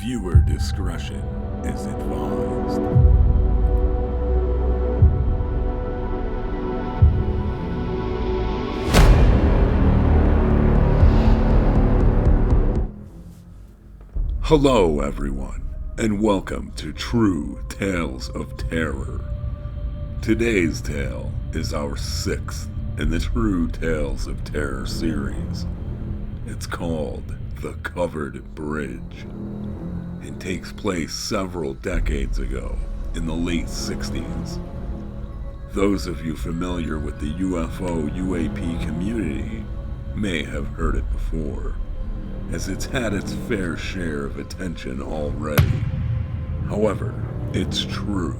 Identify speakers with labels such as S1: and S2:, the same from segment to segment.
S1: Viewer discretion is advised. Hello, everyone, and welcome to True Tales of Terror. Today's tale is our sixth in the True Tales of Terror series. It's called The Covered Bridge and takes place several decades ago in the late 60s. Those of you familiar with the UFO UAP community may have heard it before, as it's had its fair share of attention already. However, it's true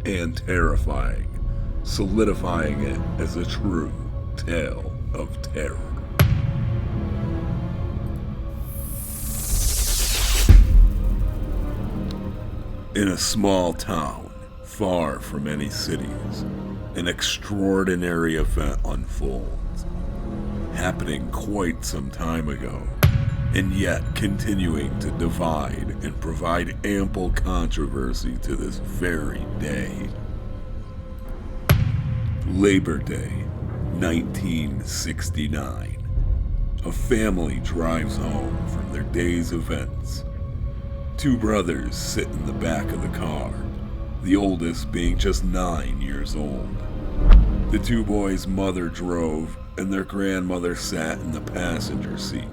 S1: and terrifying, solidifying it as a true tale of terror. In a small town, far from any cities, an extraordinary event unfolds, happening quite some time ago, and yet continuing to divide and provide ample controversy to this very day. Labor Day, 1969. A family drives home from their day's events. Two brothers sit in the back of the car, the oldest being just 9 years old. The two boys' mother drove, and their grandmother sat in the passenger seat.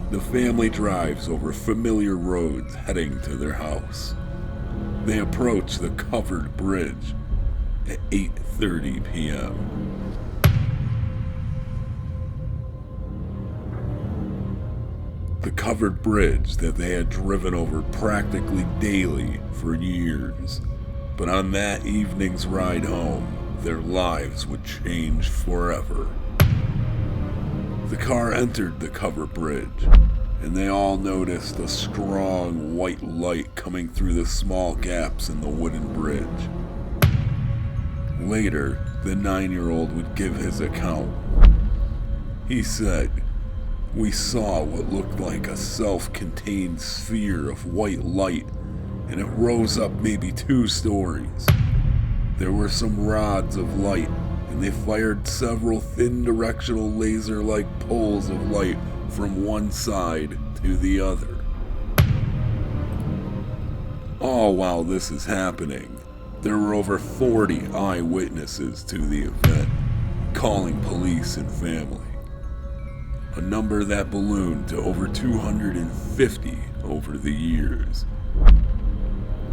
S1: The family drives over familiar roads heading to their house. They approach the covered bridge at 8:30 p.m. The covered bridge that they had driven over practically daily for years. But on that evening's ride home, their lives would change forever. The car entered the covered bridge, and they all noticed a strong white light coming through the small gaps in the wooden bridge. Later, the 9-year-old would give his account. He said, "We saw what looked like a self-contained sphere of white light, and it rose up maybe 2 stories. There were some rods of light, and they fired several thin directional laser-like poles of light from one side to the other." All while this is happening, there were over 40 eyewitnesses to the event, calling police and family. A number that ballooned to over 250 over the years.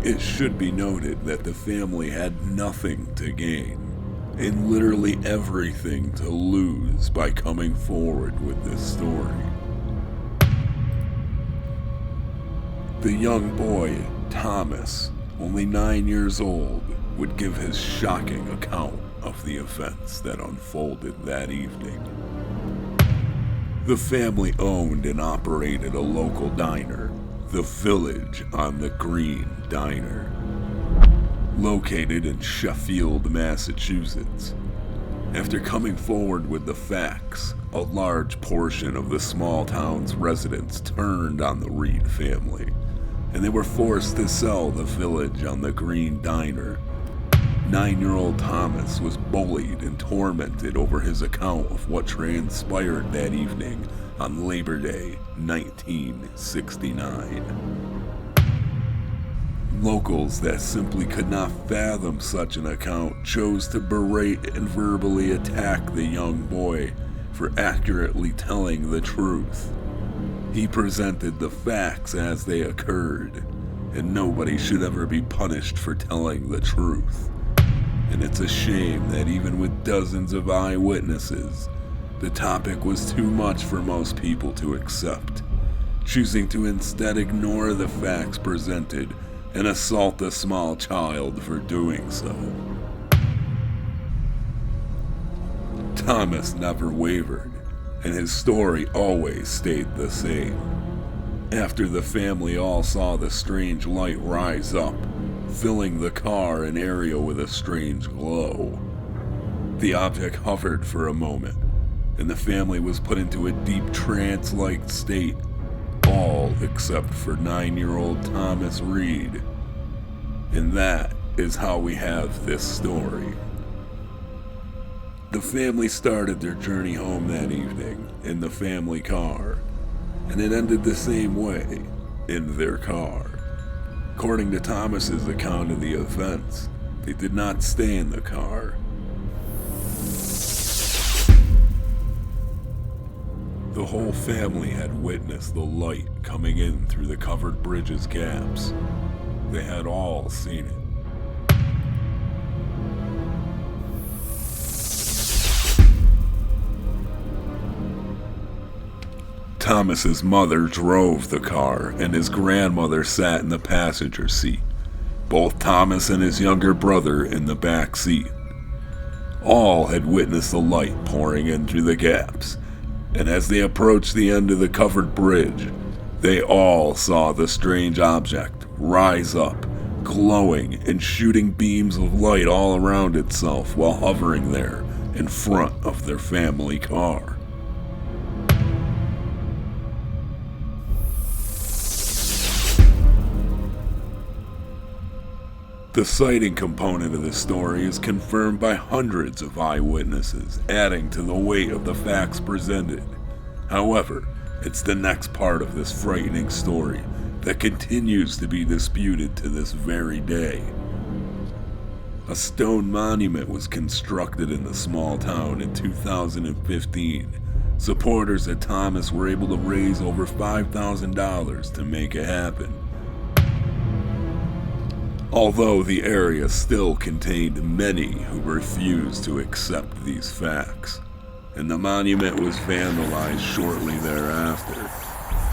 S1: It should be noted that the family had nothing to gain, and literally everything to lose by coming forward with this story. The young boy, Thomas, only 9 years old, would give his shocking account of the events that unfolded that evening. The family owned and operated a local diner, the Village on the Green Diner, located in Sheffield, Massachusetts. After coming forward with the facts, a large portion of the small town's residents turned on the Reed family, and they were forced to sell the Village on the Green Diner. 9-year-old Thomas was bullied and tormented over his account of what transpired that evening on Labor Day, 1969. Locals that simply could not fathom such an account chose to berate and verbally attack the young boy for accurately telling the truth. He presented the facts as they occurred, and nobody should ever be punished for telling the truth. And it's a shame that even with dozens of eyewitnesses, the topic was too much for most people to accept, choosing to instead ignore the facts presented and assault a small child for doing so. Thomas never wavered, and his story always stayed the same. After the family all saw the strange light rise up, filling the car and area with a strange glow, the object hovered for a moment, and the family was put into a deep trance-like state, all except for 9-year-old Thomas Reed. And that is how we have this story. The family started their journey home that evening in the family car, and it ended the same way, in their car. According to Thomas's account of the events, they did not stay in the car. The whole family had witnessed the light coming in through the covered bridge's gaps. They had all seen it. Thomas's mother drove the car, and his grandmother sat in the passenger seat. Both Thomas and his younger brother in the back seat. All had witnessed the light pouring in through the gaps, and as they approached the end of the covered bridge, they all saw the strange object rise up, glowing and shooting beams of light all around itself while hovering there in front of their family car. The sighting component of this story is confirmed by hundreds of eyewitnesses, adding to the weight of the facts presented. However, it's the next part of this frightening story that continues to be disputed to this very day. A stone monument was constructed in the small town in 2015. Supporters at Thomas were able to raise over $5,000 to make it happen. Although the area still contained many who refused to accept these facts, and the monument was vandalized shortly thereafter,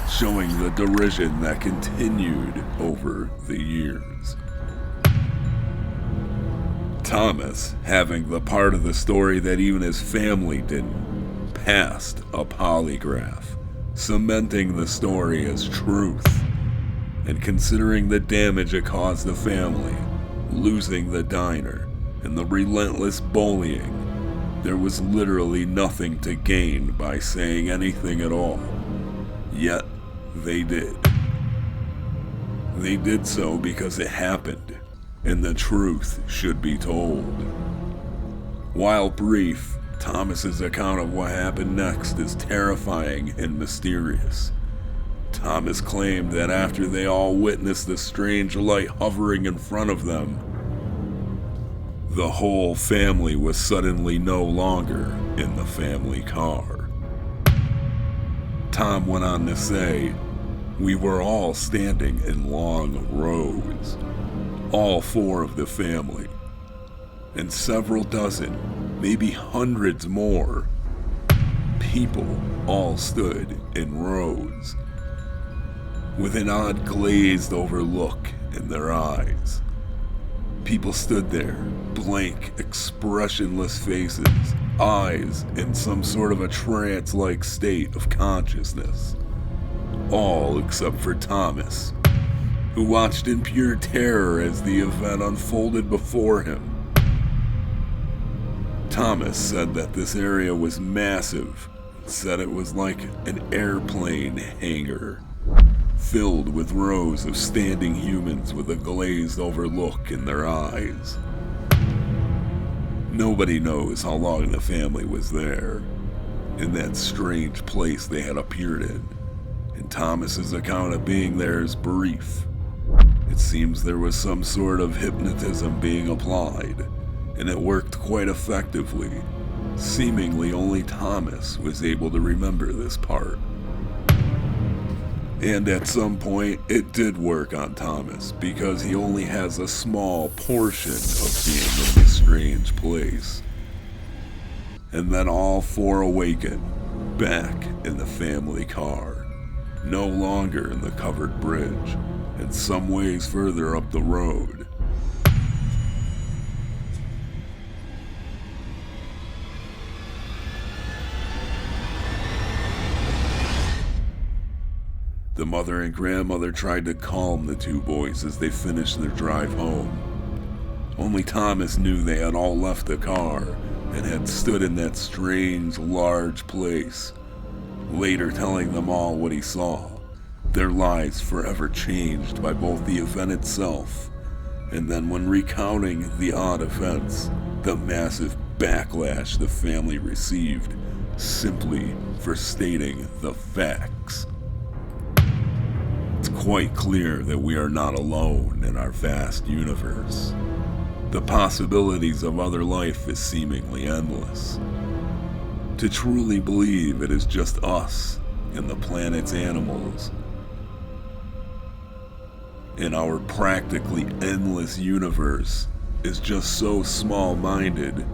S1: showing the derision that continued over the years. Thomas, having the part of the story that even his family didn't, passed a polygraph, cementing the story as truth. And considering the damage it caused the family, losing the diner, and the relentless bullying, there was literally nothing to gain by saying anything at all. Yet, they did. They did so because it happened, and the truth should be told. While brief, Thomas's account of what happened next is terrifying and mysterious. Thomas claimed that after they all witnessed the strange light hovering in front of them, the whole family was suddenly no longer in the family car. Tom went on to say, "We were all standing in long rows, all 4 of the family, and several dozen, maybe hundreds more, people all stood in rows, with an odd glazed over look in their eyes. People stood there, blank, expressionless faces, eyes in some sort of a trance-like state of consciousness. All except for Thomas, who watched in pure terror as the event unfolded before him. Thomas said that this area was massive, said it was like an airplane hangar, filled with rows of standing humans with a glazed over look in their eyes. Nobody knows how long the family was there, in that strange place they had appeared in, and Thomas's account of being there is brief. It seems there was some sort of hypnotism being applied, and it worked quite effectively. Seemingly only Thomas was able to remember this part. And at some point, it did work on Thomas, because he only has a small portion of being in this strange place. And then all 4 awaken, back in the family car, no longer in the covered bridge, and some ways further up the road. The mother and grandmother tried to calm the 2 boys as they finished their drive home. Only Thomas knew they had all left the car and had stood in that strange, large place, later telling them all what he saw. their lives forever changed by both the event itself, and then when recounting the odd events, the massive backlash the family received simply for stating the facts. It's quite clear that we are not alone in our vast universe. The possibilities of other life is seemingly endless. To truly believe it is just us and the planet's animals in our practically endless universe is just so small-minded,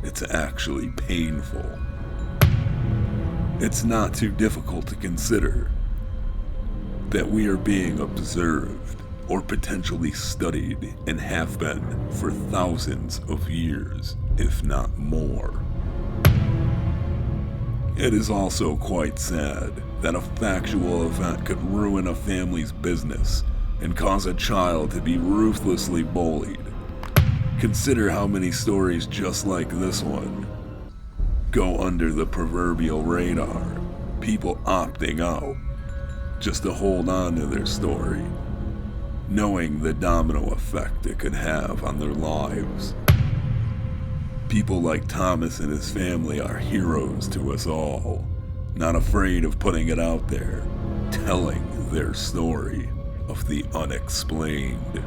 S1: it's actually painful. It's not too difficult to consider that we are being observed or potentially studied and have been for thousands of years, if not more. It is also quite sad that a factual event could ruin a family's business and cause a child to be ruthlessly bullied. Consider how many stories just like this one go under the proverbial radar, people opting out just to hold on to their story, knowing the domino effect it could have on their lives. People like Thomas and his family are heroes to us all, not afraid of putting it out there, telling their story of the unexplained.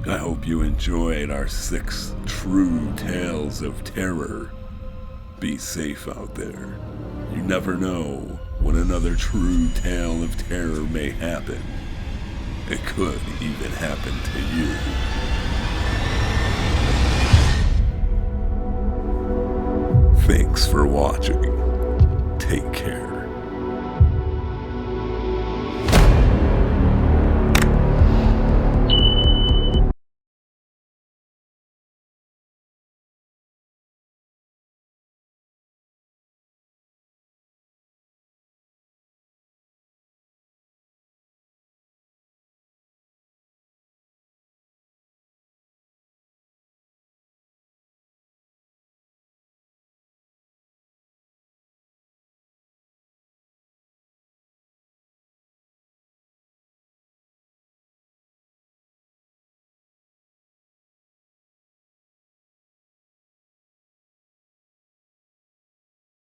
S1: I hope you enjoyed our 6 true tales of terror. Be safe out there. You never know when another true tale of terror may happen. It could even happen to you. Thanks for watching. Take care.